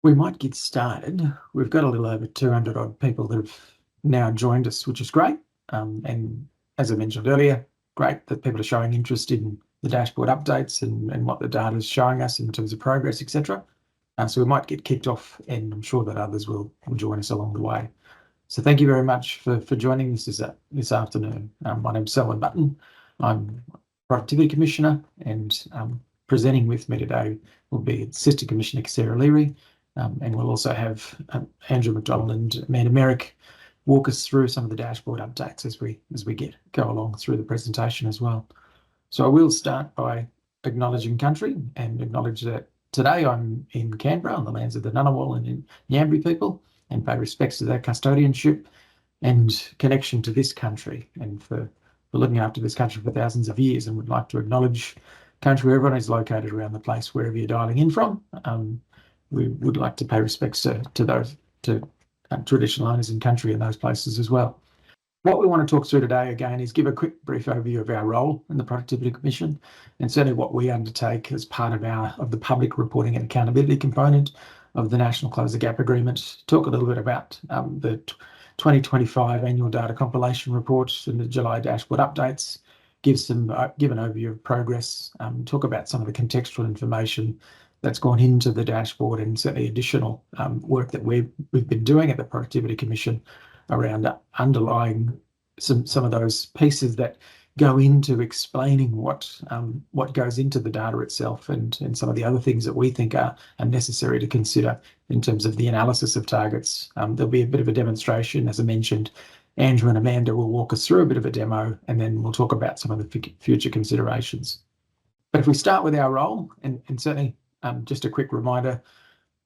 We might get started. We've got a little over 200 odd people that have now joined us, which is great. And as I mentioned earlier, great that people are showing interest in the dashboard updates and what the data is showing us in terms of progress, etc. So we might get kicked off, and I'm sure that others will join us along the way. So thank you very much for joining us this afternoon. My name's Selwyn Button. I'm Productivity Commissioner, and presenting with me today will be Assistant Commissioner Sarah Leary, and we'll also have Andrew McDonald and Amanda Merrick walk us through some of the dashboard updates as we go along through the presentation as well. So I will start by acknowledging country and acknowledge that today I'm in Canberra on the lands of the Ngunnawal and Ngambri people, and pay respects to their custodianship and connection to this country, and for looking after this country for thousands of years, and would like to acknowledge country where everyone is located around the place, wherever you're dialing in from. We would like to pay respects to those traditional owners in country in those places as well. What we want to talk through today, again, is give a quick brief overview of our role in the Productivity Commission, and certainly what we undertake as part of the public reporting and accountability component of the National Close the Gap Agreement. Talk a little bit about the 2025 Annual Data Compilation Report and the July dashboard updates, give an overview of progress, talk about some of the contextual information that's gone into the dashboard, and certainly additional work that we've been doing at the Productivity Commission around underlying some of those pieces that go into explaining what goes into the data itself, and some of the other things that we think are necessary to consider in terms of the analysis of targets. There'll be a bit of a demonstration, as I mentioned. Andrew and Amanda will walk us through a bit of a demo, and then we'll talk about some of the future considerations. But if we start with our role, and certainly just a quick reminder,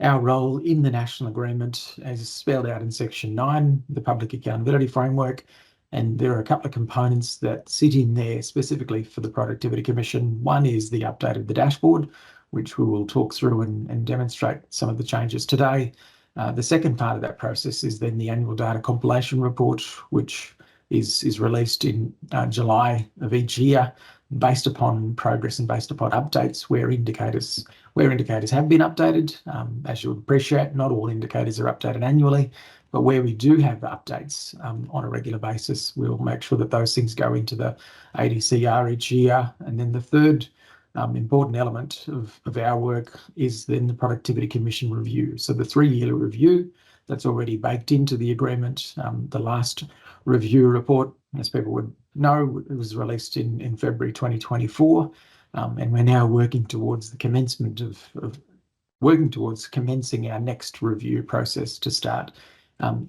our role in the National Agreement, as spelled out in Section 9, the Public Accountability Framework, and there are a couple of components that sit in there specifically for the Productivity Commission. One is the update of the dashboard, which we will talk through and demonstrate some of the changes today. The second part of that process is then the Annual Data Compilation Report, which is released in July of each year, based upon progress and based upon updates where indicators have been updated. As you'll appreciate, not all indicators are updated annually, but where we do have updates on a regular basis, we'll make sure that those things go into the ADCR each year. And then the third important element of our work is then the Productivity Commission review. So the 3-year review that's already baked into the agreement. The last review report, as people would know, it was released in February 2024, and we're now working towards the commencement commencing our next review process to start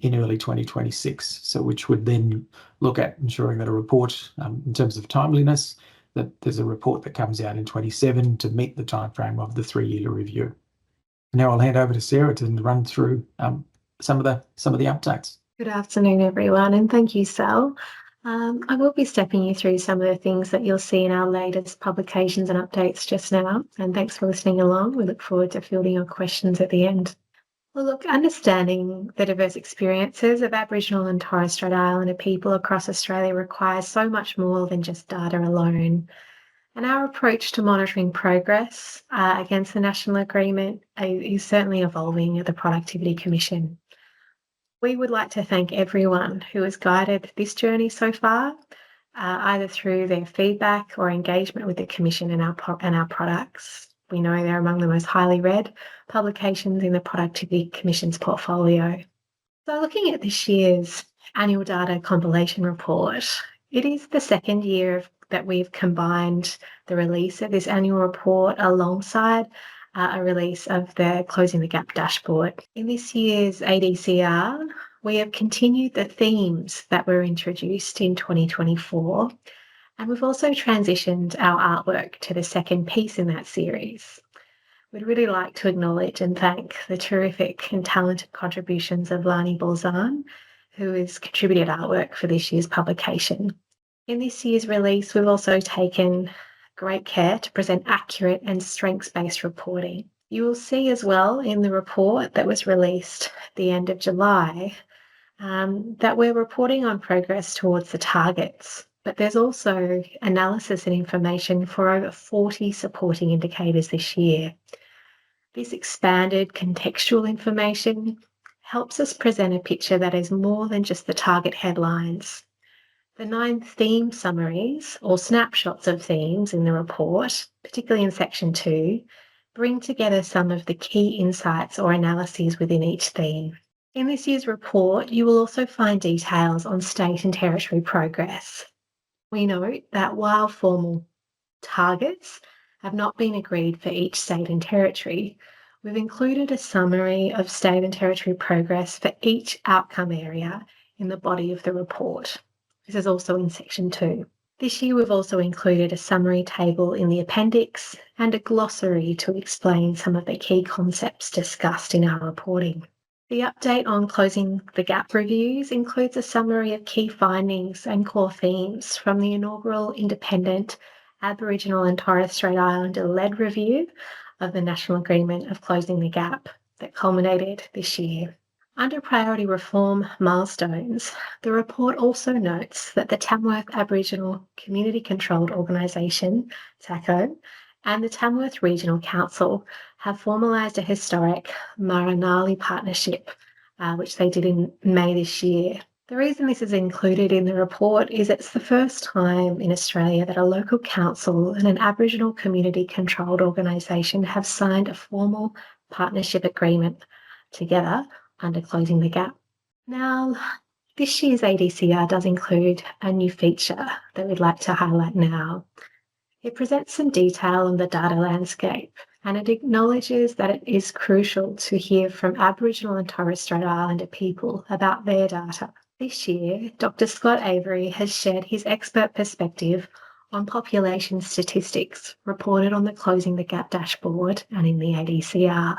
in early 2026. So which would then look at ensuring that a report, in terms of timeliness, that there's a report that comes out in 27 to meet the timeframe of the 3-year review. Now I'll hand over to Sarah to run through some of the updates. Good afternoon, everyone, and thank you, Sal. I will be stepping you through some of the things that you'll see in our latest publications and updates just now, and thanks for listening along. We look forward to fielding your questions at the end. Well, look, understanding the diverse experiences of Aboriginal and Torres Strait Islander people across Australia requires so much more than just data alone. And our approach to monitoring progress against the National Agreement is certainly evolving at the Productivity Commission. We would like to thank everyone who has guided this journey so far, either through their feedback or engagement with the Commission and our products. We know they're among the most highly read publications in the Productivity Commission's portfolio. So looking at this year's Annual Data Compilation Report, it is the second year that we've combined the release of this annual report alongside a release of the Closing the Gap dashboard. In this year's ADCR, we have continued the themes that were introduced in 2024, and we've also transitioned our artwork to the second piece in that series. We'd really like to acknowledge and thank the terrific and talented contributions of Lani Bolzan, who has contributed artwork for this year's publication. In this year's release, we've also taken great care to present accurate and strengths-based reporting. You will see as well in the report that was released at the end of July that we're reporting on progress towards the targets, but there's also analysis and information for over 40 supporting indicators this year. This expanded contextual information helps us present a picture that is more than just the target headlines. The 9 theme summaries, or snapshots of themes in the report, particularly in section 2, bring together some of the key insights or analyses within each theme. In this year's report, you will also find details on state and territory progress. We note that while formal targets have not been agreed for each state and territory, we've included a summary of state and territory progress for each outcome area in the body of the report. This is also in section 2. This year we've also included a summary table in the appendix and a glossary to explain some of the key concepts discussed in our reporting. The update on closing the gap reviews includes a summary of key findings and core themes from the inaugural independent Aboriginal and Torres Strait Islander-led review of the National Agreement of Closing the Gap that culminated this year. Under priority reform milestones, the report also notes that the Tamworth Aboriginal Community Controlled Organisation, TACO, and the Tamworth Regional Council have formalised a historic Maranali partnership, which they did in May this year. The reason this is included in the report is it's the first time in Australia that a local council and an Aboriginal community controlled organisation have signed a formal partnership agreement together under Closing the Gap. Now, this year's ADCR does include a new feature that we'd like to highlight now. It presents some detail on the data landscape, and it acknowledges that it is crucial to hear from Aboriginal and Torres Strait Islander people about their data. This year, Dr. Scott Avery has shared his expert perspective on population statistics reported on the Closing the Gap dashboard and in the ADCR.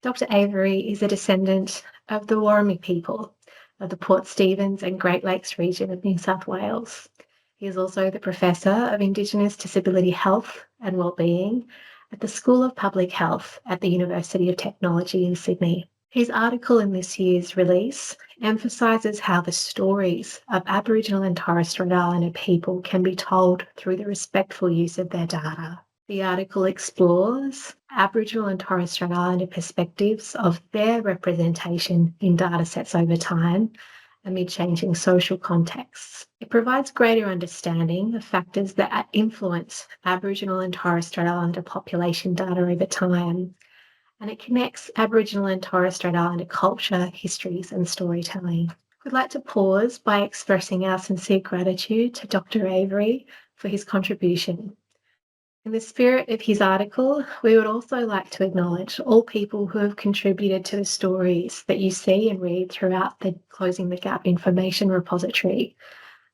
Dr. Avery is a descendant of the Worimi people of the Port Stephens and Great Lakes region of New South Wales. He is also the Professor of Indigenous Disability Health and Wellbeing at the School of Public Health at the University of Technology in Sydney. His article in this year's release emphasises how the stories of Aboriginal and Torres Strait Islander people can be told through the respectful use of their data. The article explores Aboriginal and Torres Strait Islander perspectives of their representation in datasets over time amid changing social contexts. It provides greater understanding of factors that influence Aboriginal and Torres Strait Islander population data over time, and it connects Aboriginal and Torres Strait Islander culture, histories and storytelling. We'd like to pause by expressing our sincere gratitude to Dr. Avery for his contribution. In the spirit of his article, we would also like to acknowledge all people who have contributed to the stories that you see and read throughout the Closing the Gap information repository,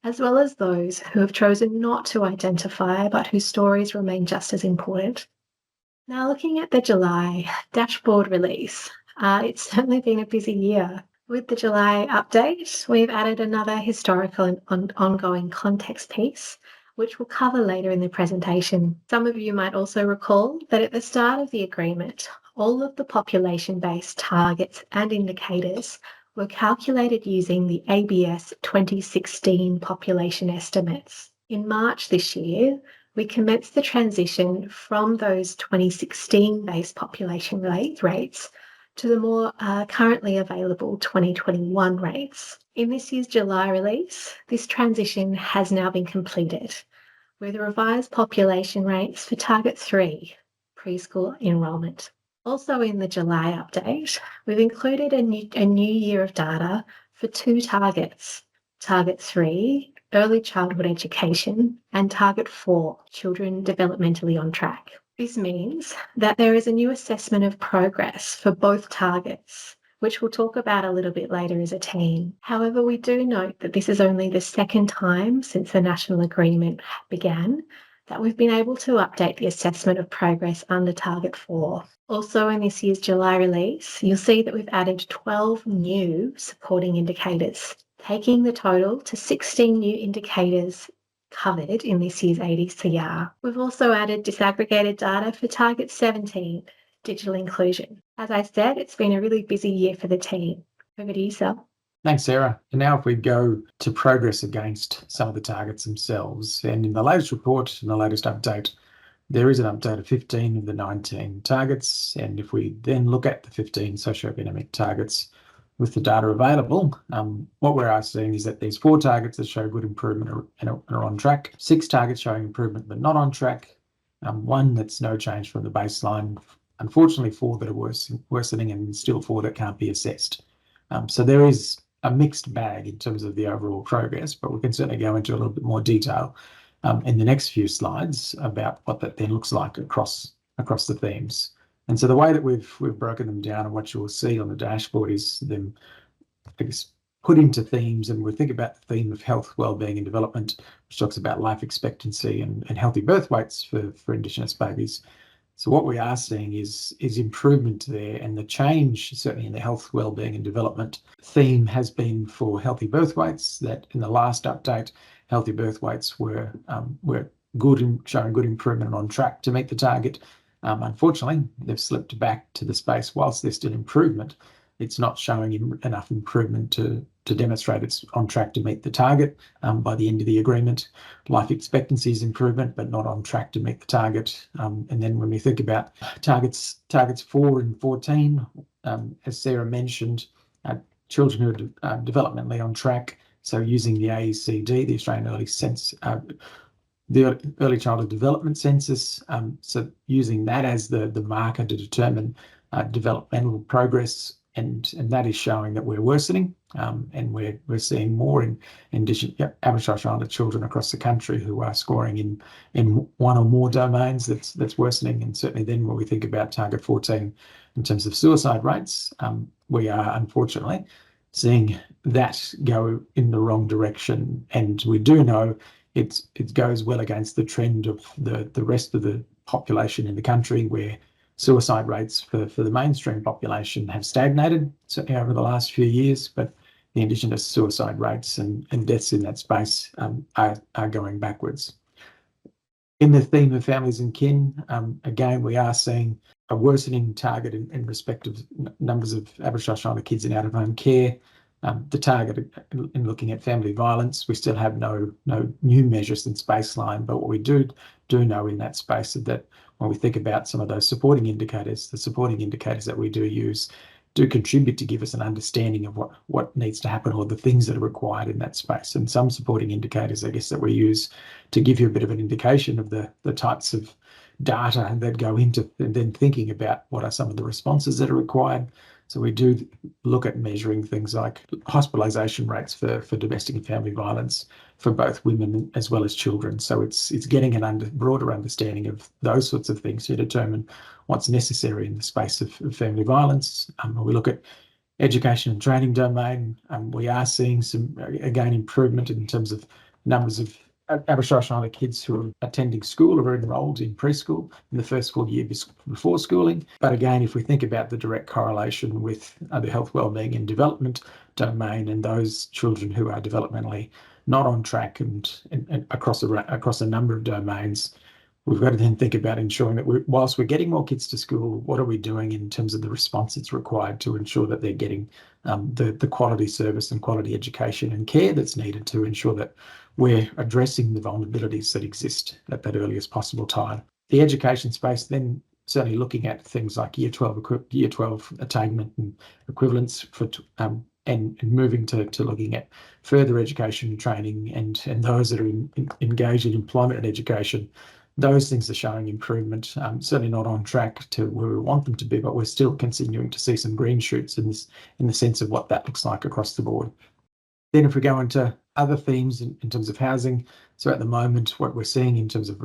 as well as those who have chosen not to identify but whose stories remain just as important. Now, looking at the July dashboard release, it's certainly been a busy year. With the July update, we've added another historical and ongoing context piece, which we'll cover later in the presentation. Some of you might also recall that at the start of the agreement, all of the population-based targets and indicators were calculated using the ABS 2016 population estimates. In March this year, we commenced the transition from those 2016-based population rates to the more currently available 2021 rates. In this year's July release, this transition has now been completed with revised population rates for Target 3, preschool enrolment. Also in the July update, we've included a new year of data for 2 targets, Target 3, early childhood education, and Target 4, children developmentally on track. This means that there is a new assessment of progress for both targets, which we'll talk about a little bit later as a team. However, we do note that this is only the second time since the National Agreement began that we've been able to update the assessment of progress under Target 4. Also in this year's July release, you'll see that we've added 12 new supporting indicators, taking the total to 16 new indicators covered in this year's ADCR. We've also added disaggregated data for Target 17, digital inclusion. As I said, it's been a really busy year for the team. Over to you, Sal. Thanks, Sarah. And now if we go to progress against some of the targets themselves, and in the latest report, in the latest update, There is an update of 15 of the 19 targets, and if we then look at the 15 socio-economic targets with the data available, what we're seeing is that there's 4 targets that show good improvement and are on track, 6 targets showing improvement but not on track, 1 that's no change from the baseline, unfortunately 4 that are worsening, and still 4 that can't be assessed. So there is a mixed bag in terms of the overall progress, but we can certainly go into a little bit more detail in the next few slides about what that then looks like across the themes. And so the way that we've broken them down, and what you will see on the dashboard, is them, I guess, put into themes. And we think about the theme of health, wellbeing and development, which talks about life expectancy and healthy birth weights for Indigenous babies. So what we are seeing is improvement there, and the change certainly in the health, wellbeing and development theme has been for healthy birth weights, that in the last update, healthy birth weights were good and showing good improvement and on track to meet the target. Unfortunately, they've slipped back to the space. Whilst there's still improvement, it's not showing enough improvement to demonstrate it's on track to meet the target by the end of the agreement. Life expectancy is improvement, but not on track to meet the target. And then when we think about targets 4 and 14, as Sarah mentioned, children who are developmentally on track. So using the AECD, the Australian the Early Childhood Development Census, so using that as the marker to determine developmental progress, and that is showing that we're worsening, and we're seeing more in Aboriginal Islander children across the country who are scoring in 1 or more domains that's worsening. And certainly then when we think about target 14 in terms of suicide rates, we are unfortunately seeing that go in the wrong direction. And we do know it goes well against the trend of the rest of the population in the country, where suicide rates for the mainstream population have stagnated certainly over the last few years, but the Indigenous suicide rates and deaths in that space are going backwards. In the theme of families and kin, again, we are seeing a worsening target in respect of numbers of Aboriginal Islander kids in out-of-home care. The target in looking at family violence, we still have no new measures since baseline, but what we do know in that space is that when we think about some of those supporting indicators, the supporting indicators that we do use do contribute to give us an understanding of what needs to happen, or the things that are required in that space. And some supporting indicators, I guess, that we use to give you a bit of an indication of the types of data that go into and then thinking about what are some of the responses that are required. So we do look at measuring things like hospitalisation rates for domestic and family violence for both women as well as children. So it's getting a broader understanding of those sorts of things to determine what's necessary in the space of family violence. When we look at education and training domain, we are seeing some, again, improvement in terms of numbers of Aboriginal Islander kids who are attending school or are enrolled in preschool in the first full year before schooling. But again, if we think about the direct correlation with the health, wellbeing and development domain, and those children who are developmentally not on track and across a number of domains, we've got to then think about ensuring that whilst we're getting more kids to school, what are we doing in terms of the response that's required to ensure that they're getting the quality service and quality education and care that's needed to ensure that we're addressing the vulnerabilities that exist at that earliest possible time. The education space then certainly looking at things like year 12 attainment and equivalence for and moving to looking at further education and training and those that are engaged in employment and education. Those things are showing improvement, certainly not on track to where we want them to be, but we're still continuing to see some green shoots in the sense of what that looks like across the board. Then if we go into other themes in terms of housing, so at the moment what we're seeing in terms of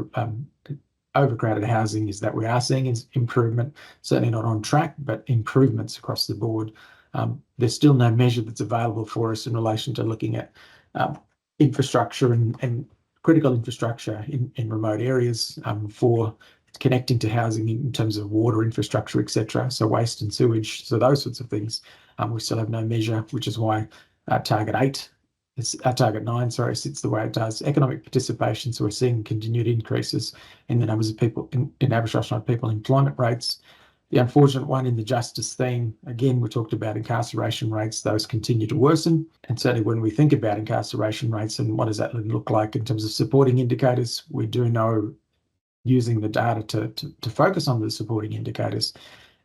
overcrowded housing is that we are seeing is improvement, certainly not on track, but improvements across the board. There's still no measure that's available for us in relation to looking at infrastructure and critical infrastructure in remote areas for connecting to housing in terms of water infrastructure, etc. So waste and sewage, so those sorts of things. We still have no measure, which is why target 9 sits the way it does. Economic participation, so we're seeing continued increases in the numbers of people in Aboriginal people employment rates. The unfortunate one in the justice theme, again, we talked about incarceration rates, those continue to worsen. And certainly when we think about incarceration rates and what does that look like in terms of supporting indicators, we do know using the data to focus on the supporting indicators.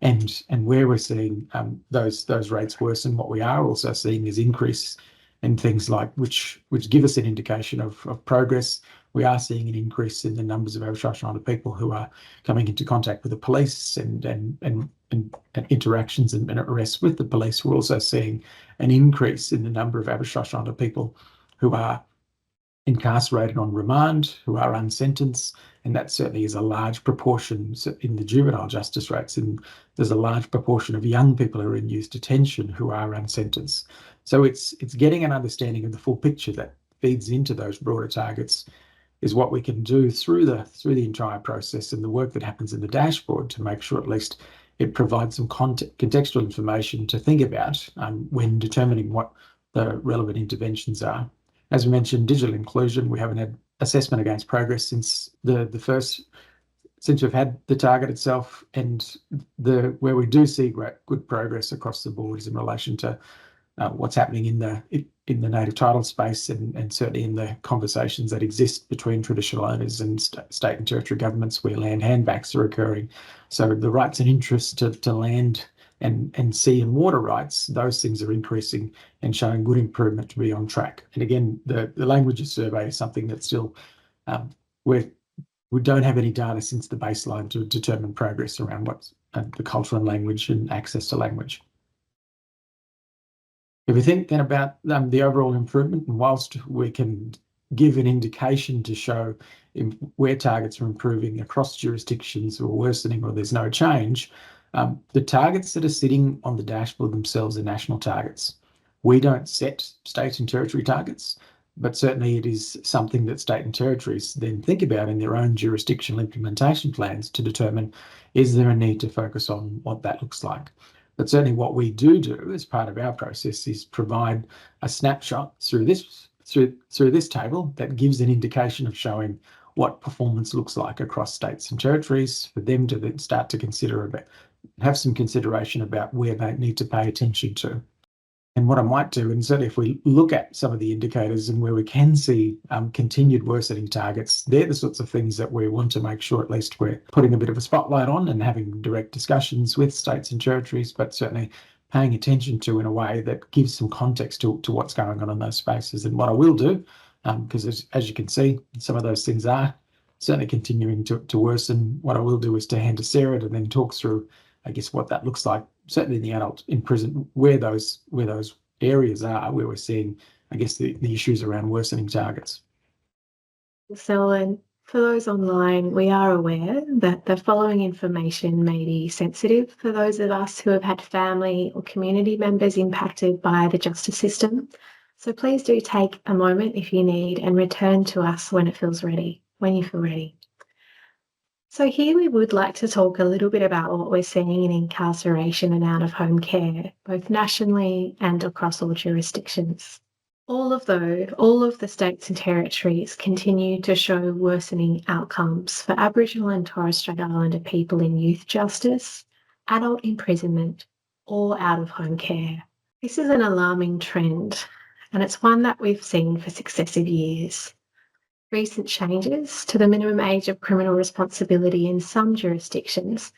And where we're seeing those rates worsen, what we are also seeing is increase in things like which give us an indication of progress. We are seeing an increase in the numbers of Aboriginal Islander people who are coming into contact with the police and interactions and arrests with the police. We're also seeing an increase in the number of Aboriginal Islander people who are incarcerated on remand, who are unsentenced, and that certainly is a large proportion in the juvenile justice rates. And there's a large proportion of young people who are in youth detention who are unsentenced. So it's getting an understanding of the full picture that feeds into those broader targets is what we can do through the entire process and the work that happens in the dashboard to make sure at least it provides some contextual information to think about when determining what the relevant interventions are. As we mentioned, digital inclusion, we haven't had assessment against progress since since we've had the target itself, and where we do see good progress across the board is in relation to what's happening in the native title space and certainly in the conversations that exist between traditional owners and state and territory governments where land handbacks are occurring. So the rights and interests to land and sea and water rights, those things are increasing and showing good improvement to be on track. And again, the languages survey is something that's still we don't have any data since the baseline to determine progress around what's the culture and language and access to language. If we think then about the overall improvement, and whilst we can give an indication to show where targets are improving across jurisdictions or worsening or there's no change, the targets that are sitting on the dashboard themselves are national targets. We don't set state and territory targets, but certainly it is something that state and territories then think about in their own jurisdictional implementation plans to determine, is there a need to focus on what that looks like? But certainly what we do as part of our process is provide a snapshot through this table that gives an indication of showing what performance looks like across states and territories for them to then start to have some consideration about where they need to pay attention to. And what I might do, and certainly if we look at some of the indicators and where we can see continued worsening targets, they're the sorts of things that we want to make sure at least we're putting a bit of a spotlight on and having direct discussions with states and territories, but certainly paying attention to in a way that gives some context to what's going on in those spaces. And what I will do, because as you can see, some of those things are certainly continuing to worsen, what I will do is to hand to Sarah to then talk through, I guess, what that looks like, certainly in the adult in prison, where those areas are, where we're seeing, I guess, the issues around worsening targets. So, and for those online, we are aware that the following information may be sensitive for those of us who have had family or community members impacted by the justice system. So please do take a moment if you need and return to us when you feel ready. So here we would like to talk a little bit about what we're seeing in incarceration and out-of-home care, both nationally and across all jurisdictions. All of the states and territories continue to show worsening outcomes for Aboriginal and Torres Strait Islander people in youth justice, adult imprisonment, or out-of-home care. This is an alarming trend, and it's one that we've seen for successive years. Recent changes to the minimum age of criminal responsibility in some jurisdictions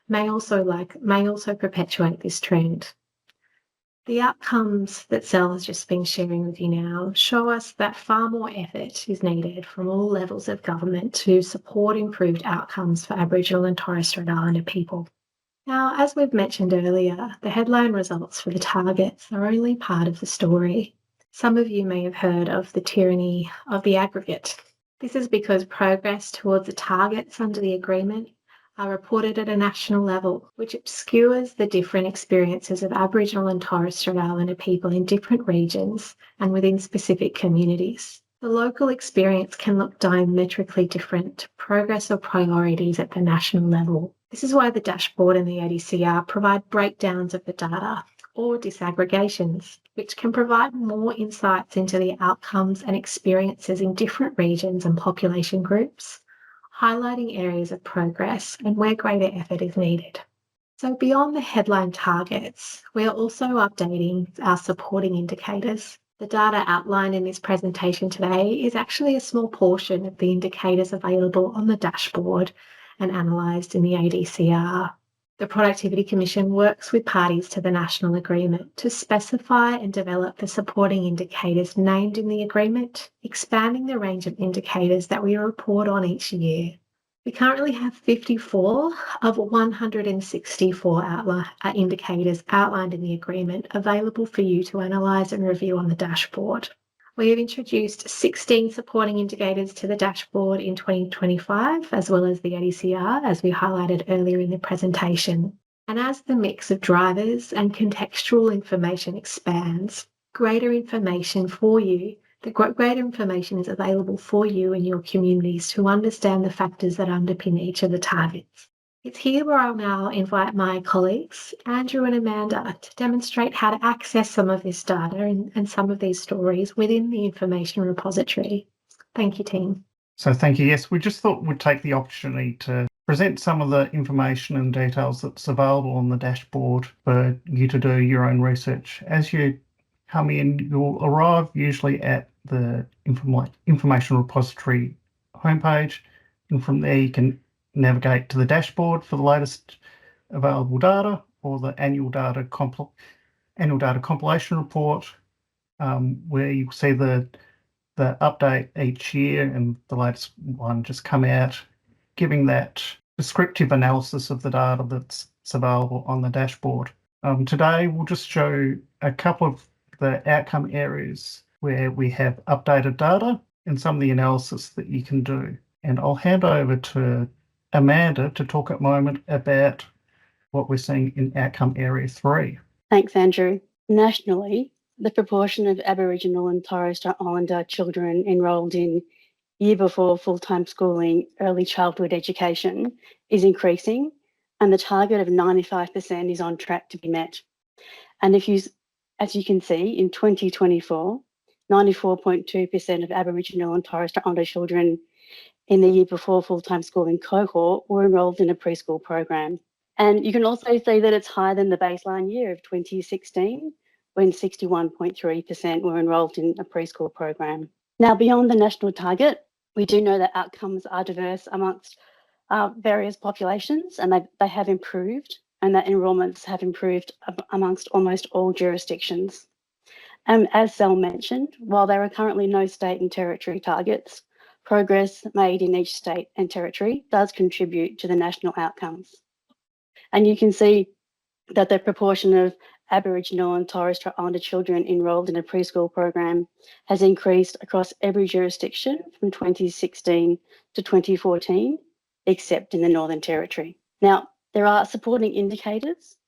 may also perpetuate this trend. The outcomes that Sel has just been sharing with you now show us that far more effort is needed from all levels of government to support improved outcomes for Aboriginal and Torres Strait Islander people. Now, as we've mentioned earlier, the headline results for the targets are only part of the story. Some of you may have heard of the tyranny of the aggregate. This is because progress towards the targets under the agreement are reported at a national level, which obscures the different experiences of Aboriginal and Torres Strait Islander people in different regions and within specific communities. The local experience can look diametrically different to progress or priorities at the national level. This is why the dashboard and the ADCR provide breakdowns of the data, or disaggregations, which can provide more insights into the outcomes and experiences in different regions and population groups, highlighting areas of progress and where greater effort is needed. So beyond the headline targets, we are also updating our supporting indicators. The data outlined in this presentation today is actually a small portion of the indicators available on the dashboard and analysed in the ADCR. The Productivity Commission works with parties to the national agreement to specify and develop the supporting indicators named in the agreement, expanding the range of indicators that we report on each year. We currently have 54 of 164 indicators outlined in the agreement available for you to analyse and review on the dashboard. We have introduced 16 supporting indicators to the dashboard in 2025, as well as the ADCR, as we highlighted earlier in the presentation. And as the mix of drivers and contextual information expands, greater information is available for you and your communities to understand the factors that underpin each of the targets. It's here where I'll now invite my colleagues, Andrew and Amanda, to demonstrate how to access some of this data and some of these stories within the information repository. Thank you, team. So thank you. Yes, we just thought we'd take the opportunity to present some of the information and details that's available on the dashboard for you to do your own research. As you come in, you'll arrive usually at the information repository homepage, and from there you can navigate to the dashboard for the latest available data, or the annual data compilation report, where you see the update each year, and the latest one just come out, giving that descriptive analysis of the data that's available on the dashboard. Today we'll just show a couple of the outcome areas where we have updated data and some of the analysis that you can do. And I'll hand over to Amanda to talk at the moment about what we're seeing in outcome area 3. Thanks, Andrew. Nationally, the proportion of Aboriginal and Torres Strait Islander children enrolled in year before full-time schooling early childhood education is increasing, and the target of 95% is on track to be met. And as you can see, in 2024, 94.2% of Aboriginal and Torres Strait Islander children in the year before full-time schooling cohort were enrolled in a preschool program. And you can also see that it's higher than the baseline year of 2016, when 61.3% were enrolled in a preschool program. Now, beyond the national target, we do know that outcomes are diverse amongst various populations, and they have improved, and that enrolments have improved amongst almost all jurisdictions. As Sel mentioned, while there are currently no state and territory targets, progress made in each state and territory does contribute to the national outcomes. And you can see that the proportion of Aboriginal and Torres Strait Islander children enrolled in a preschool program has increased across every jurisdiction from 2016 to 2014, except in the Northern Territory. Now, there are supporting indicators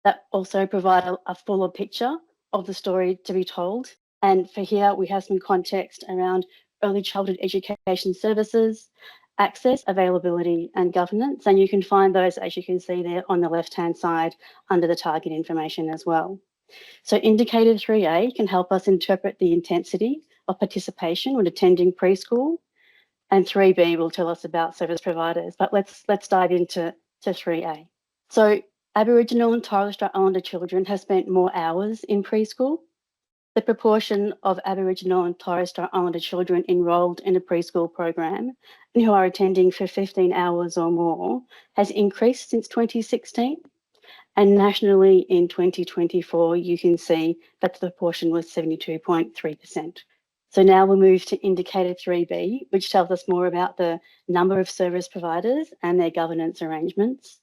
that also provide a fuller picture of the story to be told. And for here, we have some context around early childhood education services, access, availability, and governance. And you can find those, as you can see there on the left-hand side, under the target information as well. So indicator 3A can help us interpret the intensity of participation when attending preschool, and 3B will tell us about service providers. But let's dive into 3A. So Aboriginal and Torres Strait Islander children have spent more hours in preschool. The proportion of Aboriginal and Torres Strait Islander children enrolled in a preschool program and who are attending for 15 hours or more has increased since 2016. And nationally in 2024, you can see that the proportion was 72.3%. So now we'll move to indicator 3B, which tells us more about the number of service providers and their governance arrangements.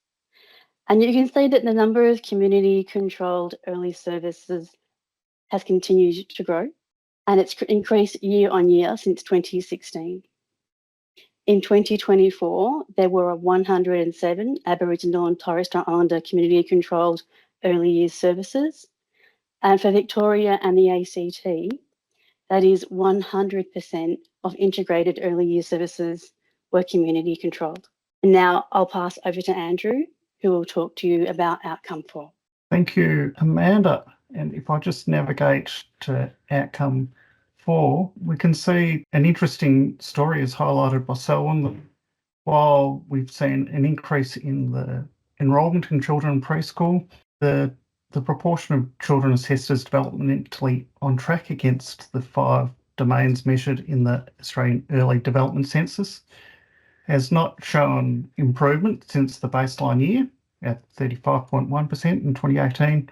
And you can see that the number of community-controlled early services has continued to grow, and it's increased year on year since 2016. In 2024, there were 107 Aboriginal and Torres Strait Islander community-controlled early years services. And for Victoria and the ACT, that is 100% of integrated early years services were community-controlled. And now I'll pass over to Andrew, who will talk to you about outcome 4. Thank you, Amanda. And if I just navigate to outcome 4, we can see an interesting story as highlighted by Selwyn, that while we've seen an increase in the enrolment in children in preschool, the the proportion of children assessed as developmentally on track against the 5 domains measured in the Australian Early Development Census has not shown improvement since the baseline year at 35.1% in 2018,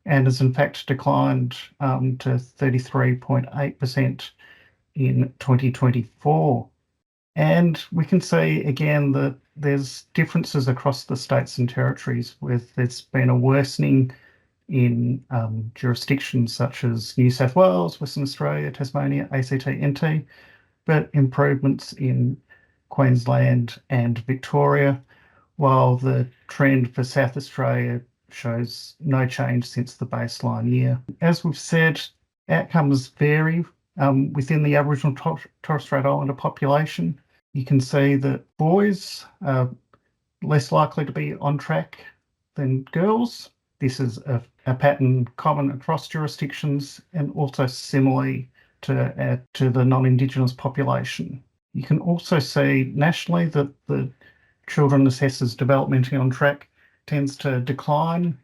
and has in fact declined to 33.8% in 2024. And we can see again that there's differences across the states and territories, with there's been a worsening in jurisdictions such as New South Wales, Western Australia, Tasmania, ACT, NT, but improvements in Queensland and Victoria, while the trend for South Australia shows no change since the baseline year. As we've said, outcomes vary within the Aboriginal Torres Strait Islander population. You can see that boys are less likely to be on track than girls. This is a pattern common across jurisdictions and also similarly to the non-Indigenous population. You can also see nationally that the children assessed as developmentally on track tends to decline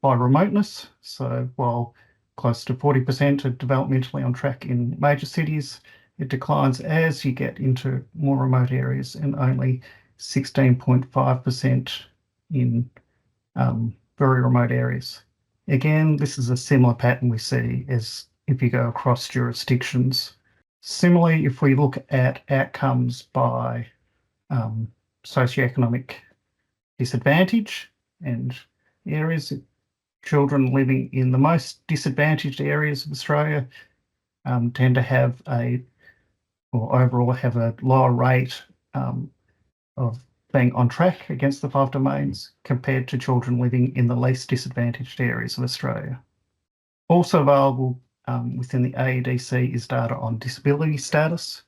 by remoteness. So while close to 40% are developmentally on track in major cities, it declines as you get into more remote areas, and only 16.5% in very remote areas. Again, this is a similar pattern we see as if you go across jurisdictions. Similarly, if we look at outcomes by socioeconomic disadvantage and areas, children living in the most disadvantaged areas of Australia tend to have overall have a lower rate of being on track against the 5 domains compared to children living in the least disadvantaged areas of Australia. Also available within the ADC is data on disability status.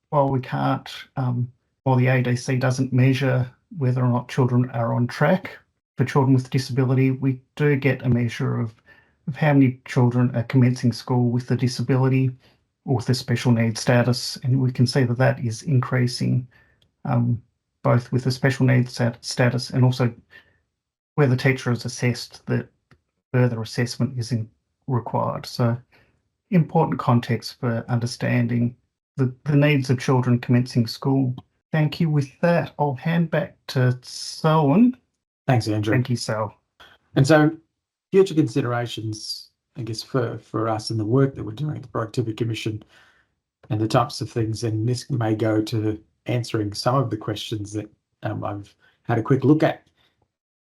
While the ADC doesn't measure whether or not children are on track for children with disability, we do get a measure of how many children are commencing school with a disability or with a special needs status, and we can see that that is increasing both with a special needs status and also where the teacher has assessed that further assessment is required. So important context for understanding the needs of children commencing school. Thank you. With that, I'll hand back to Selwyn. Thanks, Andrew. Thank you, Sel. And so future considerations, I guess, for us in the work that we're doing at the Productivity Commission and the types of things, and this may go to answering some of the questions that I've had a quick look at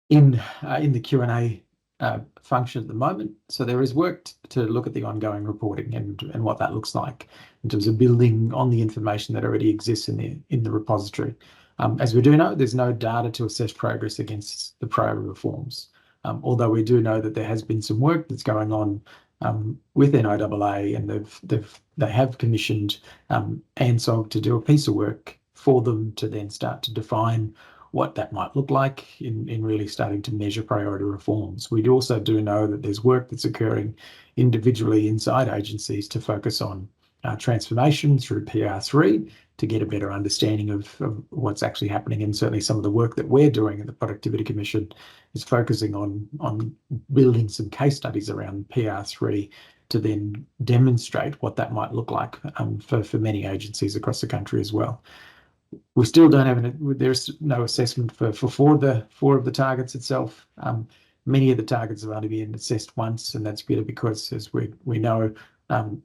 in the Q&A function at the moment. So there is work to look at the ongoing reporting and what that looks like in terms of building on the information that already exists in the repository. As we do know, there's no data to assess progress against the prior reforms. Although we do know that there has been some work that's going on with NIAA, and they have commissioned ANSOG to do a piece of work for them to then start to define what that might look like in really starting to measure priority reforms. We also do know that there's work that's occurring individually inside agencies to focus on transformation through PR3 to get a better understanding of what's actually happening. And certainly some of the work that we're doing at the Productivity Commission is focusing on building some case studies around PR3 to then demonstrate what that might look like for many agencies across the country as well. We still don't have there's no assessment for four of the targets itself. Many of the targets have only been assessed once, and that's purely because, as we know,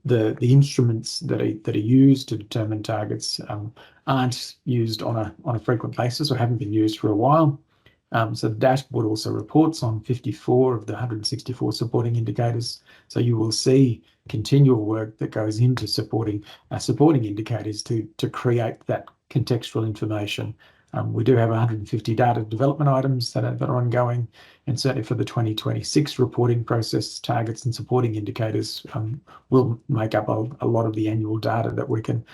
the instruments that are used to determine targets aren't used on a frequent basis or haven't been used for a while. So the dashboard also reports on 54 of the 164 supporting indicators. So you will see continual work that goes into supporting indicators to create that contextual information. We do have 150 data development items that are ongoing, and certainly for the 2026 reporting process, targets and supporting indicators will make up a lot of the annual data that we can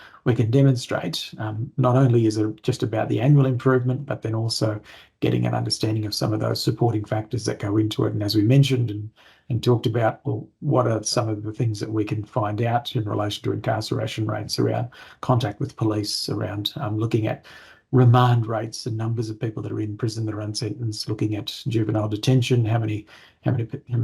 demonstrate. Not only is it just about the annual improvement, but then also getting an understanding of some of those supporting factors that go into it. And as we mentioned and talked about, well, what are some of the things that we can find out in relation to incarceration rates, around contact with police, around looking at remand rates and numbers of people that are in prison that are unsentenced, looking at juvenile detention, how many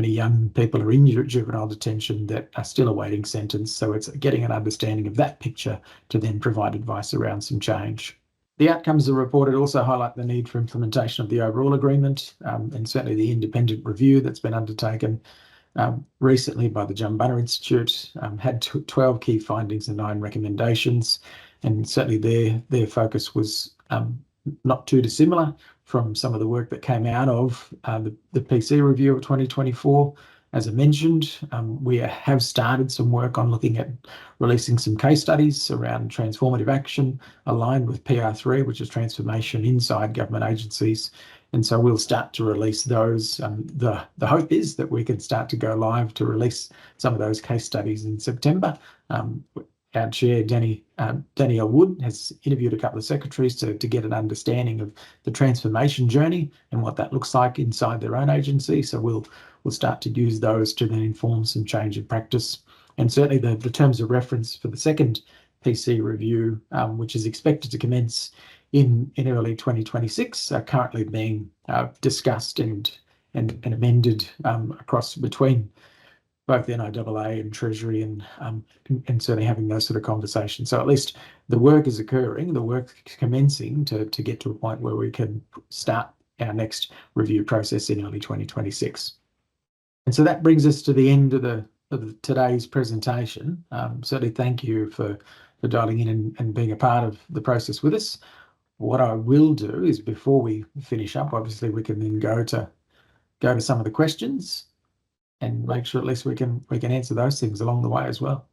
young people are in juvenile detention that are still awaiting sentence. So it's getting an understanding of that picture to then provide advice around some change. The outcomes of the report also highlight the need for implementation of the overall agreement, and certainly the independent review that's been undertaken recently by the John Bunner Institute had 12 key findings and 9 recommendations, and certainly their focus was not too dissimilar from some of the work that came out of the PC review of 2024. As I mentioned, we have started some work on looking at releasing some case studies around transformative action aligned with PR3, which is transformation inside government agencies. And so we'll start to release those. The hope is that we can start to go live to release some of those case studies in September. Our chair, Danielle Wood, has interviewed a couple of secretaries to get an understanding of the transformation journey and what that looks like inside their own agency. So we'll start to use those to then inform some change in practice. And certainly the terms of reference for the second PC review, which is expected to commence in early 2026, are currently being discussed and amended across between both NIAA and Treasury, and certainly having those sort of conversations. So at least the work is occurring, the work commencing to get to a point where we can start our next review process in early 2026. And so that brings us to the end of today's presentation. Certainly thank you for dialing in and being a part of the process with us. What I will do is, before we finish up, obviously we can then go to some of the questions and make sure at least we can answer those things along the way as well.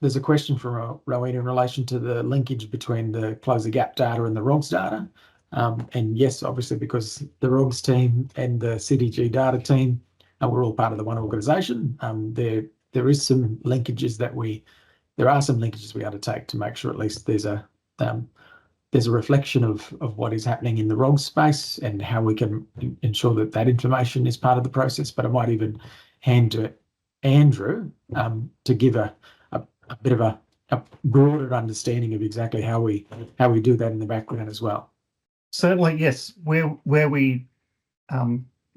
There's a question from Rowena in relation to the linkage between the Close the Gap data and the ROGS data. And yes, obviously, because the ROGS team and the CDG data team, we're all part of the one organisation. There is some linkages there are some linkages we undertake to make sure at least there's a reflection of what is happening in the ROGS space and how we can ensure that information is part of the process. But I might even hand to Andrew to give a bit of a broader understanding of exactly how we do that in the background as well. Certainly, yes. Where we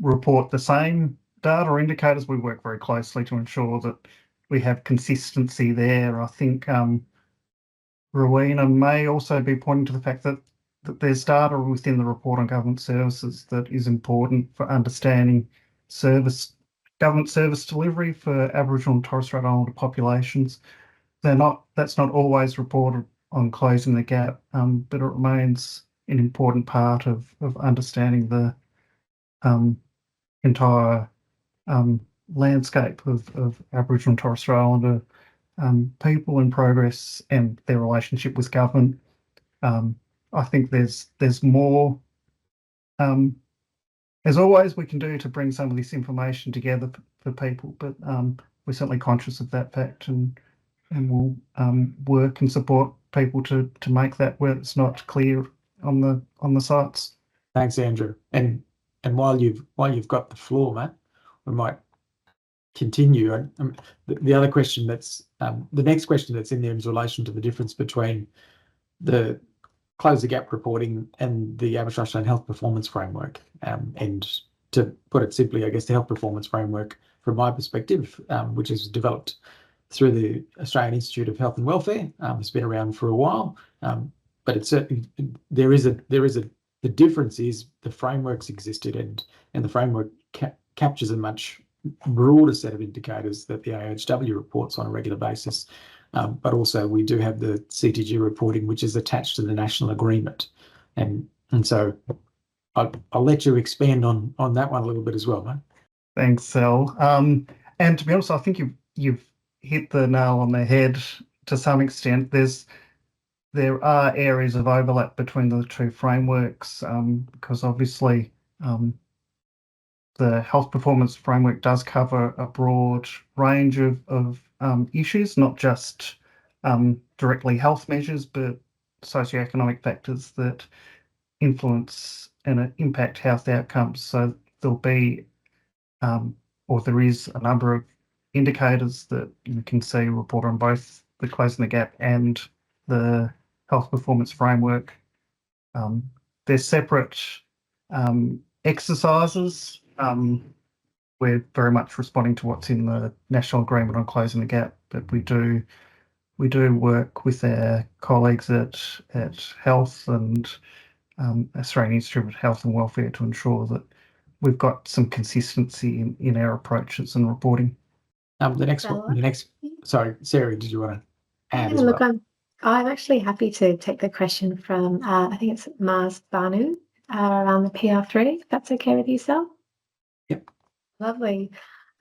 report the same data or indicators, we work very closely to ensure that we have consistency there. I think Rowena may also be pointing to the fact that there's data within the report on government services that is important for understanding government service delivery for Aboriginal and Torres Strait Islander populations. That's not always reported on Closing the Gap, but it remains an important part of understanding the entire landscape of Aboriginal and Torres Strait Islander people in progress and their relationship with government. I think there's more, as always, we can do to bring some of this information together for people, but we're certainly conscious of that fact, and we'll work and support people to make that where it's not clear on the sites. Thanks, Andrew. And while you've got the floor, Matt, we might continue. The other question the next question that's in there is in relation to the difference between the Close the Gap reporting and the Aboriginal Australian Health Performance Framework. And to put it simply, I guess the Health Performance Framework, from my perspective, which is developed through the Australian Institute of Health and Welfare, has been around for a while. But it's certainly the difference is the frameworks existed, and the framework captures a much broader set of indicators that the AHW reports on a regular basis. But also we do have the CTG reporting, which is attached to the national agreement. And so I'll let you expand on that one a little bit as well, mate. Thanks, Sal. And to be honest, I think you've hit the nail on the head to some extent. There are areas of overlap between the two frameworks, because obviously the Health Performance Framework does cover a broad range of issues, not just directly health measures, but socio-economic factors that influence and impact health outcomes. So there'll be, or there is a number of indicators that you can see reported on both the Closing the Gap and the Health Performance Framework. They're separate exercises. We're very much responding to what's in the National Agreement on Closing the Gap, but we do work with our colleagues at Health and Australian Institute of Health and Welfare to ensure that we've got some consistency in our approaches and reporting. Sorry, Sarah, did you want to add as Look, well? I'm actually happy to take the question from, I think it's Mars Banu around the PR3, if that's okay with you, Sal? Yep. Lovely.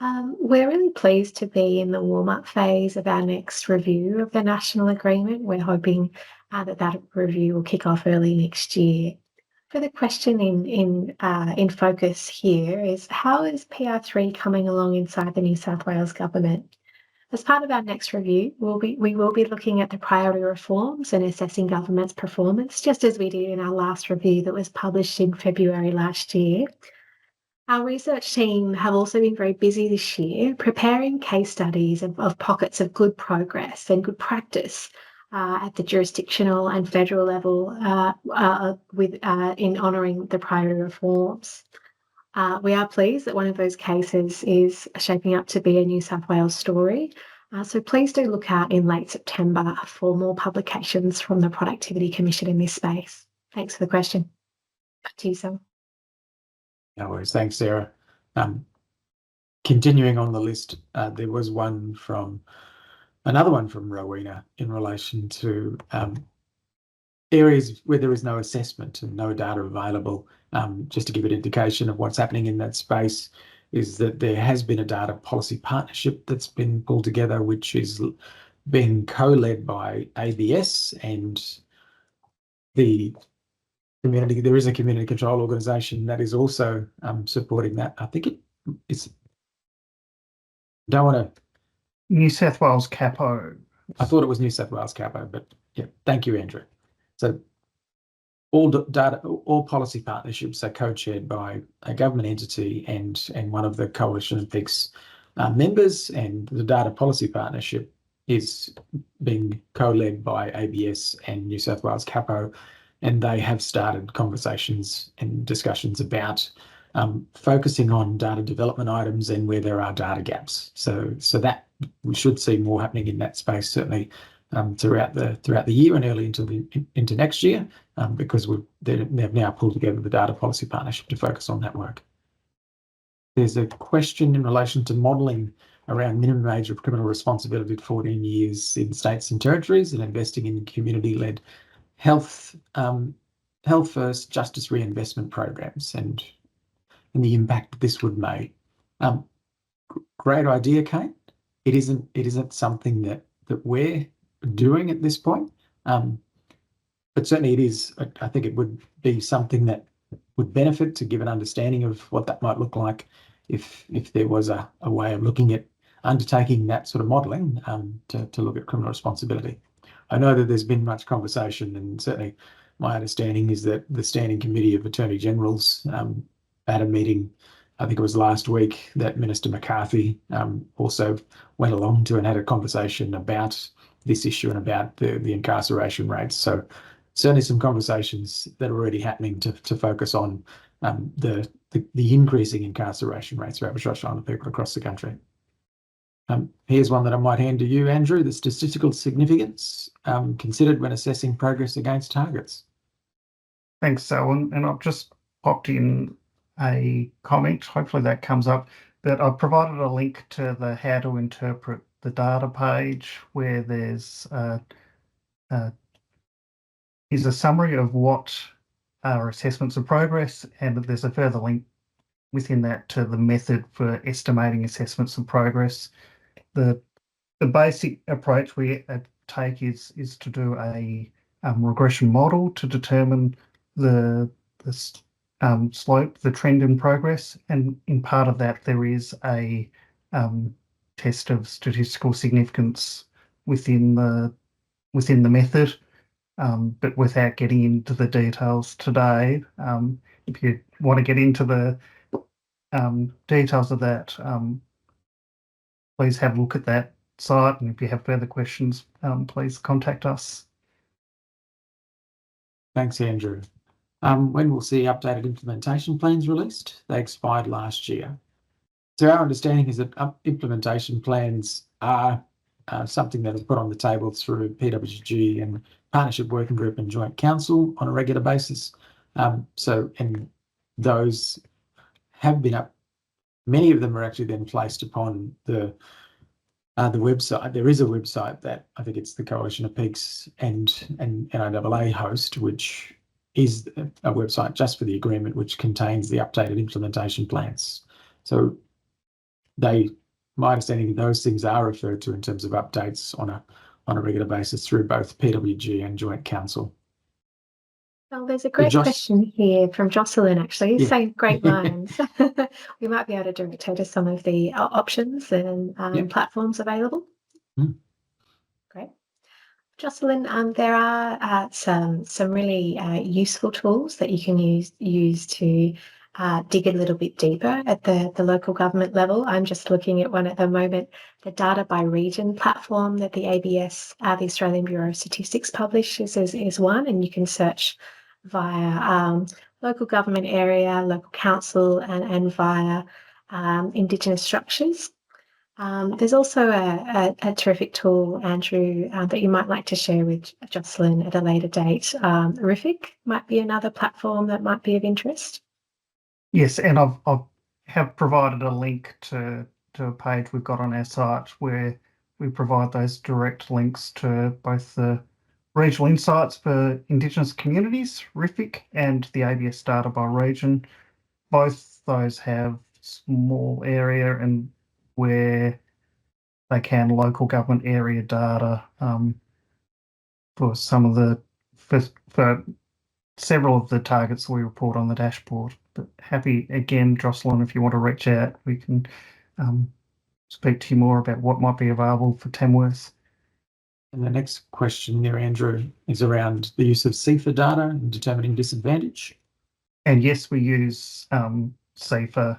We're really pleased to be in the warm-up phase of our next review of the National Agreement. We're hoping that review will kick off early next year. For the question in focus here is, how is PR3 coming along inside the New South Wales Government? As part of our next review, we will be looking at the priority reforms and assessing government's performance, just as we did in our last review that was published in February last year. Our research team have also been very busy this year preparing case studies of pockets of good progress and good practice at the jurisdictional and federal level in honouring the priority reforms. We are pleased that one of those cases is shaping up to be a New South Wales story. So please do look out in late September for more publications from the Productivity Commission in this space. Thanks for the question. Back to you, Sam. No worries. Thanks, Sarah. Continuing on the list, there was another one from Rowena in relation to areas where there is no assessment and no data available. Just to give an indication of what's happening in that space is that there has been a data policy partnership that's been pulled together, which is being co-led by ABS and the community. There is a community control organisation that is also supporting that. I think it's. Don't want to. New South Wales Capo. I thought it was New South Wales Capo, but yeah, thank you, Andrew. So all policy partnerships are co-chaired by a government entity and one of the Coalition of Peaks members, and the data policy partnership is being co-led by ABS and New South Wales Capo, and they have started conversations and discussions about focusing on data development items and where there are data gaps. So that we should see more happening in that space, certainly throughout the year and early into next year, because they've now pulled together the data policy partnership to focus on that work. There's a question in relation to modelling around minimum age of criminal responsibility to 14 years in states and territories, and investing in community-led health first justice reinvestment programs and the impact this would make. Great idea, Kate. It isn't something that we're doing at this point, but certainly it is. I think it would be something that would benefit to give an understanding of what that might look like if there was a way of looking at undertaking that sort of modelling to look at criminal responsibility. I know that there's been much conversation, and certainly my understanding is that the Standing Committee of Attorney Generals had a meeting, I think it was last week, that Minister McCarthy also went along to and had a conversation about this issue and about the incarceration rates. So certainly some conversations that are already happening to focus on the increasing incarceration rates for Aboriginal and Torres Strait Islander people across the country. Here's one that I might hand to you, Andrew. The statistical significance considered when assessing progress against targets. Thanks, Sal. And I've just popped in a comment. Hopefully that comes up. But I've provided a link to the How to Interpret the Data page, where there's is a summary of what are assessments of progress, and there's a further link within that to the method for estimating assessments of progress. The basic approach we take is to do a regression model to determine the slope, the trend in progress, and in part of that there is a test of statistical significance within the method. But without getting into the details today, if you want to get into the details of that, please have a look at that site, and if you have further questions, please contact us. Thanks, Andrew. When we'll see updated implementation plans released? They expired last year. So our understanding is that implementation plans are something that are put on the table through PWG and Partnership Working Group and Joint Council on a regular basis. And those have been up. Many of them are actually then placed upon the website. There is a website that I think it's the Coalition of Peaks and NIAA host, which is a website just for the agreement, which contains the updated implementation plans. So my understanding, those things are referred to in terms of updates on a regular basis through both PWG and Joint Council. Well, there's a great question here from Jocelyn, actually, saying great minds. We might be able to direct her to some of the options and platforms available. Great. Jocelyn, there are some really useful tools that you can use to dig a little bit deeper at the local government level. I'm just looking at one at the moment, the Data by Region platform that the ABS, the Australian Bureau of Statistics, publishes is one, and you can search via local government area, local council, and via Indigenous structures. There's also a terrific tool, Andrew, that you might like to share with Jocelyn at a later date. RIFIC might be another platform that might be of interest. Yes, and I have provided a link to a page we've got on our site where we provide those direct links to both the Regional Insights for Indigenous Communities, RIFIC, and the ABS Data by Region. Both those have small area and where they can local government area data for some of the for several of the targets we report on the dashboard. But happy again, Jocelyn, if you want to reach out, we can speak to you more about what might be available for Tamworth. And the next question there, Andrew, is around the use of CIFA data and determining disadvantage. And yes, we use CIFA,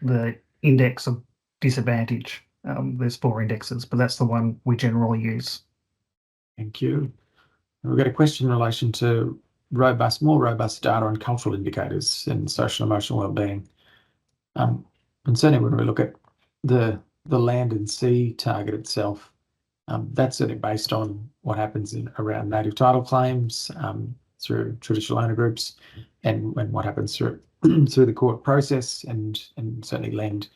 the index of disadvantage. There's 4 indexes, but that's the one we generally use. Thank you. We've got a question in relation to more robust data on cultural indicators and social and emotional wellbeing. And certainly when we look at the land and sea target itself, that's certainly based on what happens around native title claims through traditional owner groups and what happens through the court process and certainly land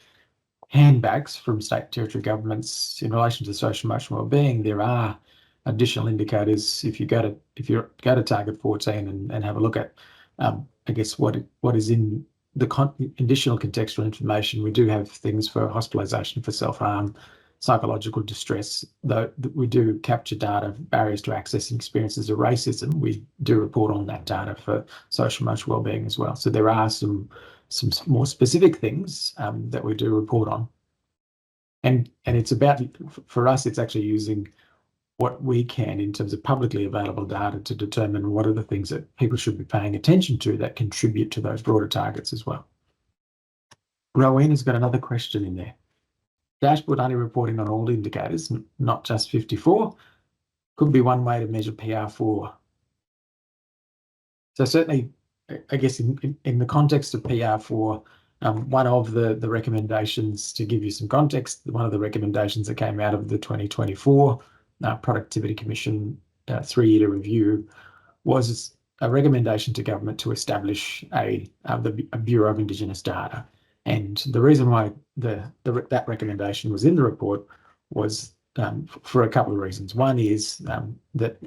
handbacks from state and territory governments in relation to social and emotional wellbeing. There are additional indicators if you go to target 14 and have a look at I guess what is in the additional contextual information. We do have things for hospitalisation for self-harm, psychological distress, though we do capture data, barriers to accessing experiences of racism. We do report on that data for social and emotional wellbeing as well. So there are some more specific things that we do report on. And it's about, for us, it's actually using what we can in terms of publicly available data to determine what are the things that people should be paying attention to that contribute to those broader targets as well. Rowena's got another question in there. Dashboard only reporting on all indicators, not just 54, could be one way to measure PR4. So certainly, I guess in the context of PR4, one of the recommendations, to give you some context, one of the recommendations that came out of the 2024 Productivity Commission 3-year review was a recommendation to government to establish a Bureau of Indigenous Data. And the reason why that recommendation was in the report was for a couple of reasons. One is that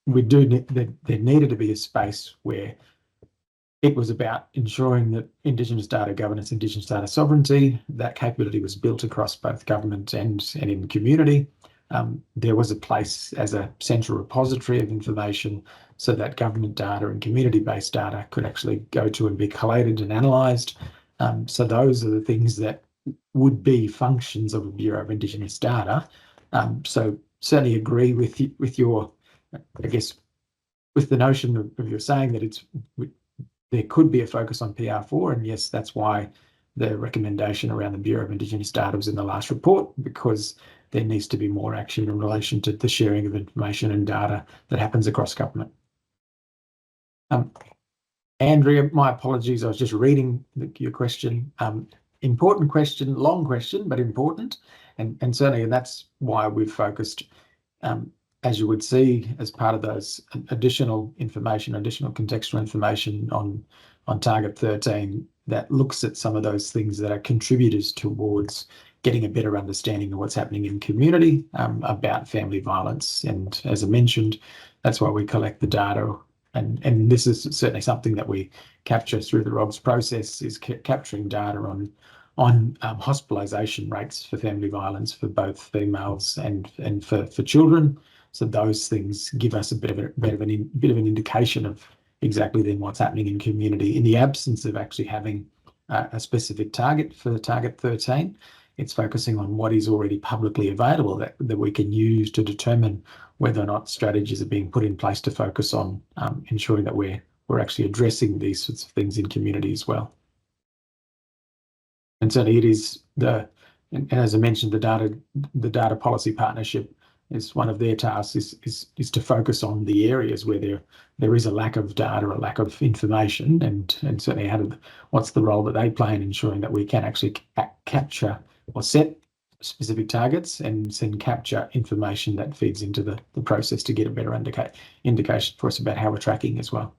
there needed to be a space where it was about ensuring that Indigenous data governance, Indigenous data sovereignty, that capability was built across both government and in the community. There was a place as a central repository of information so that government data and community-based data could actually go to and be collated and analysed. So those are the things that would be functions of a Bureau of Indigenous Data. So certainly agree with your, I guess, with the notion of your saying that there could be a focus on PR4, and yes, that's why the recommendation around the Bureau of Indigenous Data was in the last report, because there needs to be more action in relation to the sharing of information and data that happens across government. Andrea, my apologies. I was just reading your question. Important question, long question, but important. And certainly, and that's why we've focused, as you would see, as part of those additional information, additional contextual information on Target 13, that looks at some of those things that are contributors towards getting a better understanding of what's happening in community about family violence. And as I mentioned, that's why we collect the data. And this is certainly something that we capture through the ROBS process, is capturing data on hospitalisation rates for family violence for both females and for children. So those things give us a bit of an indication of exactly then what's happening in community in the absence of actually having a specific target for the Target 13. It's focusing on what is already publicly available that we can use to determine whether or not strategies are being put in place to focus on ensuring that we're actually addressing these sorts of things in community as well. And certainly it is and as I mentioned, the data policy partnership is one of their tasks is to focus on the areas where there is a lack of data, a lack of information, and certainly what's the role that they play in ensuring that we can actually capture or set specific targets and then capture information that feeds into the process to get a better indication for us about how we're tracking as well.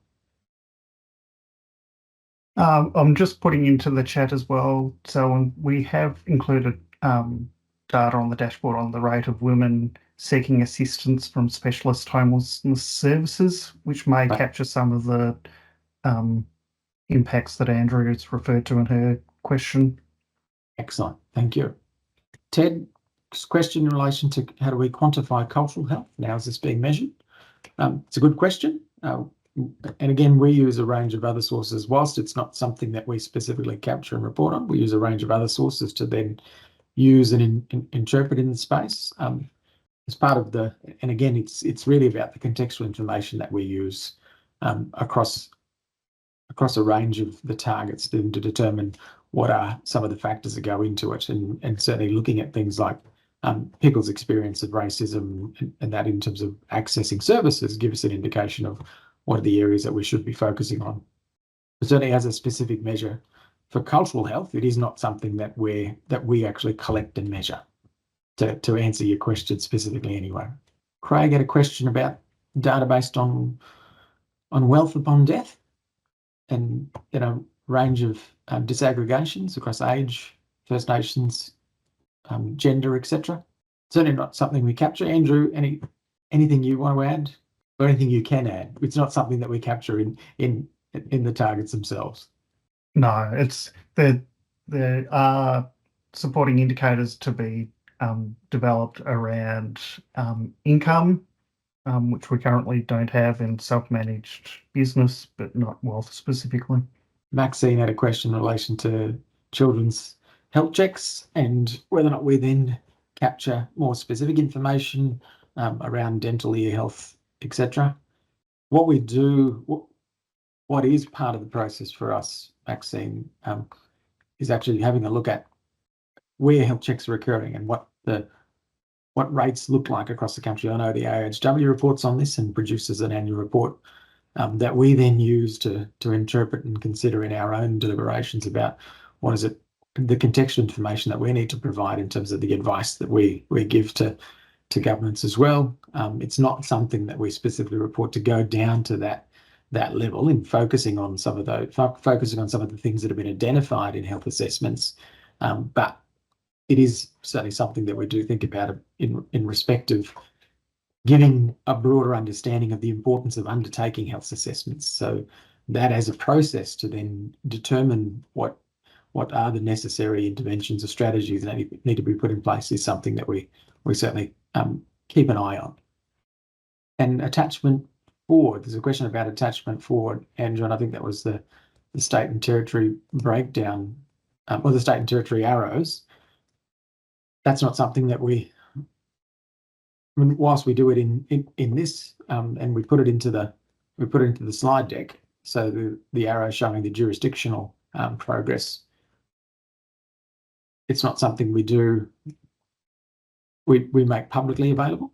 I'm just putting into the chat as well. So we have included data on the dashboard on the rate of women seeking assistance from specialist homelessness services, which may capture some of the impacts that Andrea has referred to in her question. Excellent, thank you. Ted, question in relation to how do we quantify cultural health? Now is this being measured? It's a good question. And again, we use a range of other sources. Whilst it's not something that we specifically capture and report on, we use a range of other sources to then use and interpret in the space. As part of and again, it's really about the contextual information that we use across a range of the targets to determine what are some of the factors that go into it, and certainly looking at things like people's experience of racism and that in terms of accessing services give us an indication of what are the areas that we should be focusing on. But certainly as a specific measure for cultural health, it is not something that we actually collect and measure, to answer your question specifically anyway. Craig had a question about data based on wealth upon death and range of disaggregations across age, First Nations, gender, etc. Certainly not something we capture. Andrew, anything you want to add, or anything you can add? It's not something that we capture in the targets themselves. No, it's there are supporting indicators to be developed around income, which we currently don't have in self-managed business, but not wealth specifically. Maxine had a question in relation to children's health checks and whether or not we then capture more specific information around dental, ear health, etc. What we do, what is part of the process for us, Maxine, is actually having a look at where health checks are occurring and what rates look like across the country. I know the AHW reports on this and produces an annual report that we then use to interpret and consider in our own deliberations about what is it, the contextual information that we need to provide in terms of the advice that we give to governments as well. It's not something that we specifically report to go down to that level in focusing on some of the things that have been identified in health assessments, but it is certainly something that we do think about in respect of giving a broader understanding of the importance of undertaking health assessments. So that as a process to then determine what are the necessary interventions or strategies that need to be put in place is something that we certainly keep an eye on. And attachment forward, there's a question about attachment forward, Andrew, and I think that was the state and territory breakdown, or the state and territory arrows. That's not something that whilst we do it in this, and we put it into the slide deck, so the arrow showing the jurisdictional progress. It's not something we make publicly available,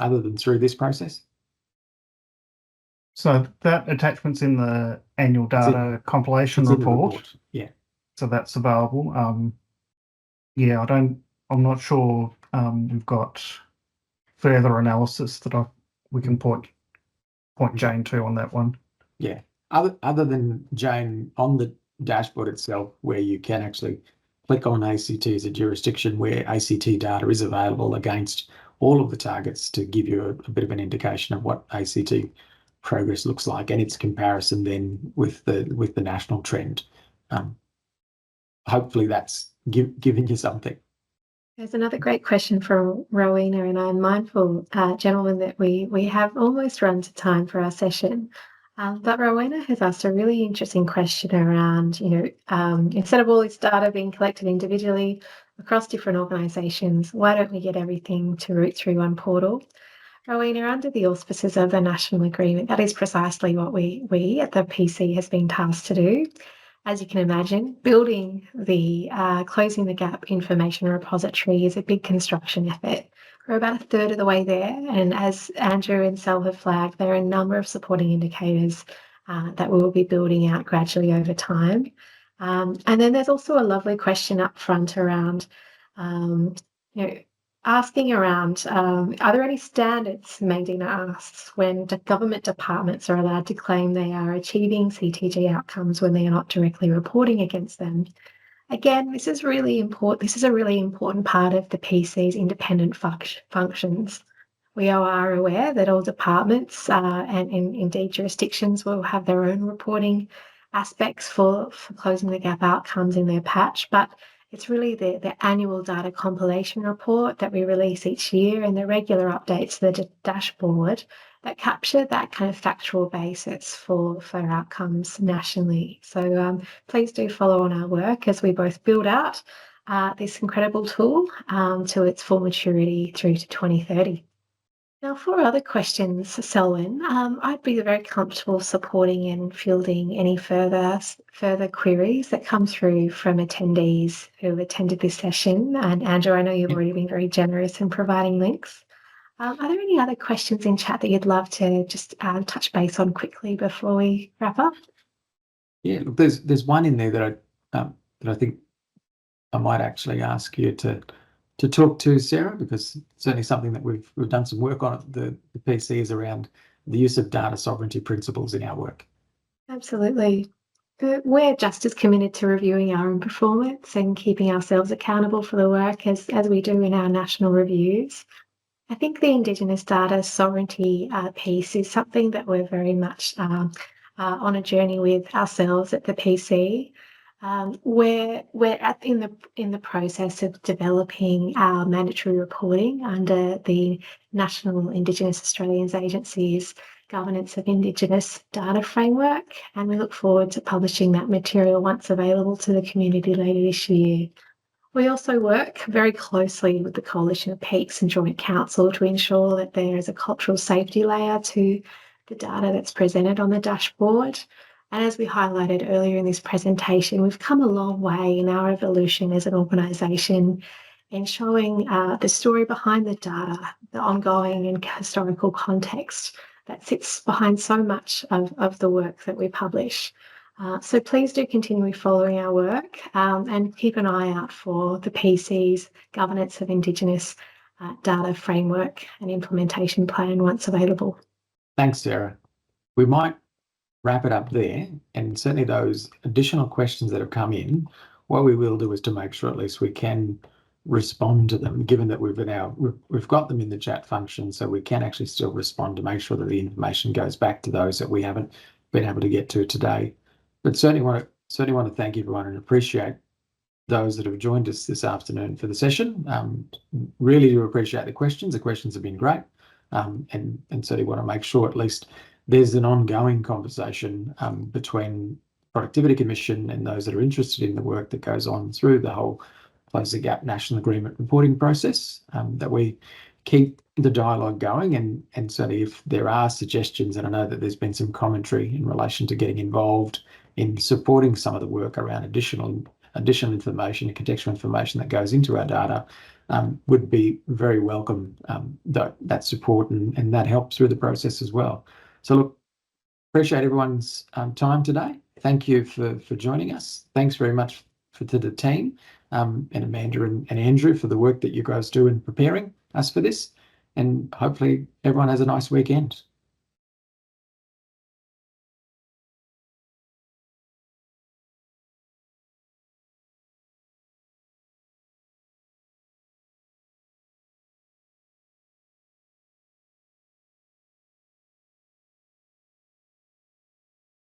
other than through this process. So that attachment's in the annual data compilation It's in the report. Yeah. So that's available. Yeah, I'm not sure we've got further analysis that we can point Jane to on that one. Yeah. Other than Jane, on the dashboard itself, where you can actually click on ACT as a jurisdiction where ACT data is available against all of the targets to give you a bit of an indication of what ACT progress looks like and its comparison then with the national trend. Hopefully that's giving you something. There's another great question from Rowena, and I'm mindful, gentlemen, that we have almost run to time for our session. But Rowena has asked a really interesting question around, instead of all this data being collected individually across different organisations, why don't we get everything to route through one portal? Rowena, under the auspices of the national agreement, that is precisely what we at the PC has been tasked to do. As you can imagine, building the Closing the Gap information repository is a big construction effort. We're about a third of the way there, and as Andrew and Sel have flagged, there are a number of supporting indicators that we will be building out gradually over time. And then there's also a lovely question up front around, asking around, are there any standards, Mandina asks, when the government departments are allowed to claim they are achieving CTG outcomes when they are not directly reporting against them? Again, this is really important. This is a really important part of the PC's independent functions. We are aware that all departments and indeed jurisdictions will have their own reporting aspects for closing the gap outcomes in their patch, but it's really the annual data compilation report that we release each year and the regular updates to the dashboard that capture that kind of factual basis for outcomes nationally. So please do follow on our work as we both build out this incredible tool to its full maturity through to 2030. Now, for other questions, Selwyn, I'd be very comfortable supporting and fielding any further queries that come through from attendees who have attended this session. And Andrew, I know you've already been very generous in providing links. Are there any other questions in chat that you'd love to just touch base on quickly before we wrap up? Yeah, look, there's one in there that I think I might actually ask you to talk to, Sarah, because it's certainly something that we've done some work on at the PC is around the use of data sovereignty principles in our work. Absolutely. We're just as committed to reviewing our own performance and keeping ourselves accountable for the work as we do in our national reviews. I think the Indigenous data sovereignty piece is something that we're very much on a journey with ourselves at the PC. We're in the process of developing our mandatory reporting under the National Indigenous Australians Agency's Governance of Indigenous Data Framework, and we look forward to publishing that material once available to the community later this year. We also work very closely with the Coalition of Peaks and Joint Council to ensure that there is a cultural safety layer to the data that's presented on the dashboard. And as we highlighted earlier in this presentation, we've come a long way in our evolution as an organisation in showing the story behind the data, the ongoing and historical context that sits behind so much of the work that we publish. So please do continue following our work and keep an eye out for the PC's Governance of Indigenous Data Framework and Implementation Plan once available. Thanks, Sarah. We might wrap it up there, and certainly those additional questions that have come in, what we will do is to make sure at least we can respond to them, given that we've got them in the chat function, so we can actually still respond to make sure that the information goes back to those that we haven't been able to get to today. But certainly want to thank everyone and appreciate those that have joined us this afternoon for the session. Really do appreciate the questions. The questions have been great, and certainly want to make sure at least there's an ongoing conversation between Productivity Commission and those that are interested in the work that goes on through the whole Close the Gap National Agreement reporting process, that we keep the dialogue going, and certainly if there are suggestions, and I know that there's been some commentary in relation to getting involved in supporting some of the work around additional information and contextual information that goes into our data, would be very welcome, that support and that help through the process as well. So look, appreciate everyone's time today. Thank you for joining us. Thanks very much to the team, and Amanda and Andrew for the work that you guys do in preparing us for this. And hopefully everyone has a nice weekend.